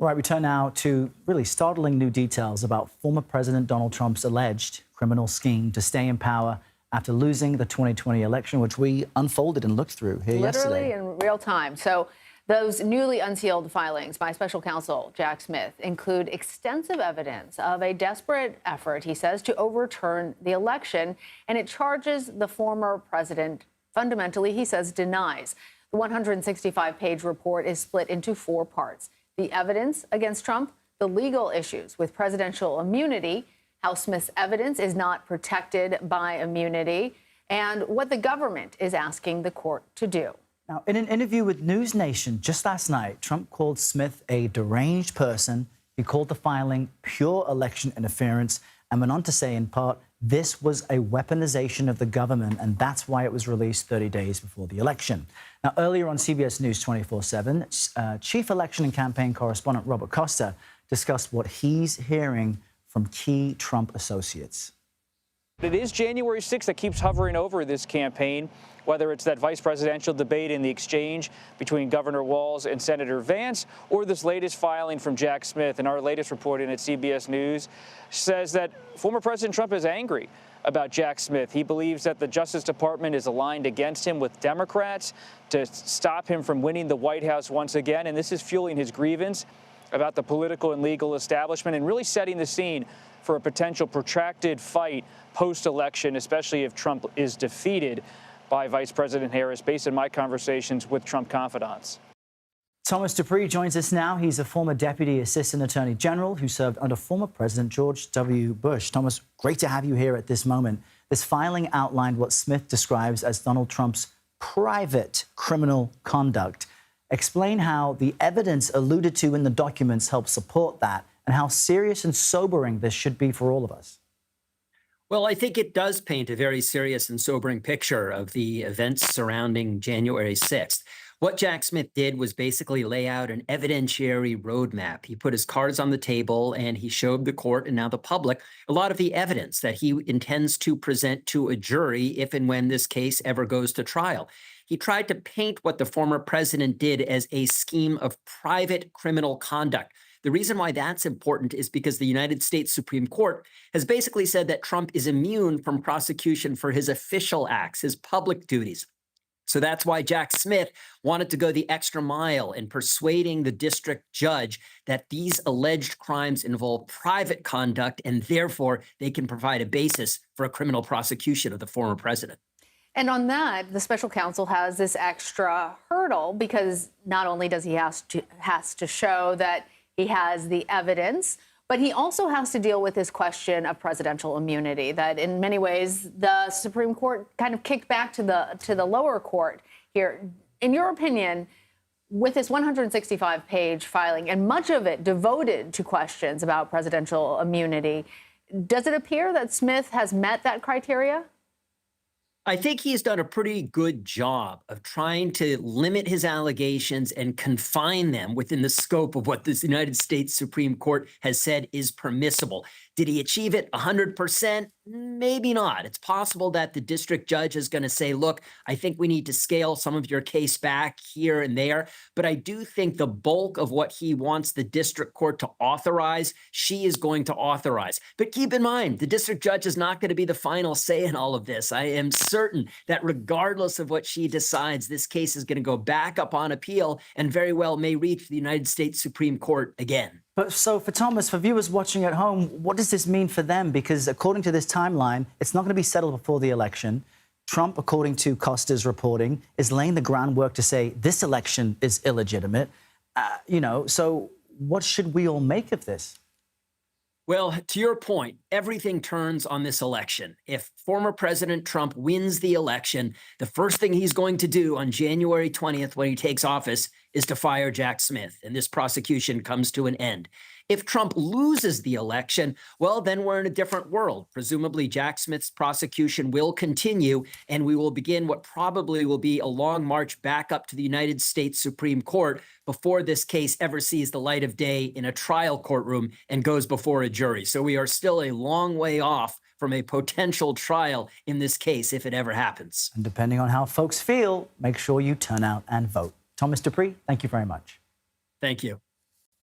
All right, we turn now to really startling new details about former President Donald Trump's alleged criminal scheme to stay in power after losing the 2020 election, which we unfolded and looked through here Literally yesterday. in real time. So those newly unsealed filings by special counsel Jack Smith include extensive evidence of a desperate effort, he says, to overturn the election. And it charges the former president fundamentally, he says, denies. The 165-page report is split into 4 parts: the evidence against Trump, the legal issues with presidential immunity, how Smith's evidence is not protected by immunity, and what the government is asking the court to do. Now, in an interview with News Nation just last night, Trump called Smith a deranged person. He called the filing pure election interference and went on to say, in part, this was a weaponization of the government, and that's why it was released 30 days before the election. Now, earlier on CBS News 24/7, Chief Election and Campaign Correspondent Robert Costa discussed what he's hearing from key Trump associates. It is January 6th that keeps hovering over this campaign, whether it's that vice presidential debate in the exchange between Governor Walz and Senator Vance, or this latest filing from Jack Smith. And our latest reporting at CBS News says that former President Trump is angry about Jack Smith. He believes that the Justice Department is aligned against him with Democrats to stop him from winning the White House once again. And this is fueling his grievance about the political and legal establishment and really setting the scene for a potential protracted fight post-election, especially if Trump is defeated by Vice President Harris, based on my conversations with Trump confidants. Thomas Dupree joins us now. He's a former Deputy Assistant Attorney General who served under former President George W. Bush. Thomas, great to have you here at this moment. This filing outlined what Smith describes as Donald Trump's private criminal conduct. Explain how the evidence alluded to in the documents helps support that, and how serious and sobering this should be for all of us. Well, I think it does paint a very serious and sobering picture of the events surrounding January 6th. What Jack Smith did was basically lay out an evidentiary roadmap. He put his cards on the table and he showed the court and now the public a lot of the evidence that he intends to present to a jury if and when this case ever goes to trial. He tried to paint what the former president did as a scheme of private criminal conduct. The reason why that's important is because the United States Supreme Court has basically said that Trump is immune from prosecution for his official acts, his public duties. So that's why Jack Smith wanted to go the extra mile in persuading the district judge that these alleged crimes involve private conduct and therefore they can provide a basis for a criminal prosecution of the former president. And on that, the special counsel has this extra hurdle because not only does he has to show that he has the evidence, but he also has to deal with this question of presidential immunity that in many ways the Supreme Court kind of kicked back to the lower court here. In your opinion, with this 165-page filing and much of it devoted to questions about presidential immunity, does it appear that Smith has met that criteria? I think he's done a pretty good job of trying to limit his allegations and confine them within the scope of what the United States Supreme Court has said is permissible. Did he achieve it 100%? Maybe not. It's possible that the district judge is going to say, look, I think we need to scale some of your case back here and there. But I do think the bulk of what he wants the district court to authorize, she is going to authorize. But keep in mind, the district judge is not going to be the final say in all of this. I am certain that regardless of what she decides, this case is going to go back up on appeal and very well may reach the United States Supreme Court again. But so for Thomas, for viewers watching at home, what does this mean for them? Because according to this timeline, it's not going to be settled before the election. Trump, according to Costa's reporting, is laying the groundwork to say this election is illegitimate. So what should we all make of this? Well, to your point, everything turns on this election. If former President Trump wins the election, the first thing he's going to do on January 20th when he takes office is to fire Jack Smith, and this prosecution comes to an end. If Trump loses the election, well, then we're in a different world. Presumably, Jack Smith's prosecution will continue, and we will begin what probably will be a long march back up to the United States Supreme Court before this case ever sees the light of day in a trial courtroom and goes before a jury. So we are still a long way off from a potential trial in this case if it ever happens. And depending on how folks feel, make sure you turn out and vote. Thomas Dupree, thank you very much. Thank you.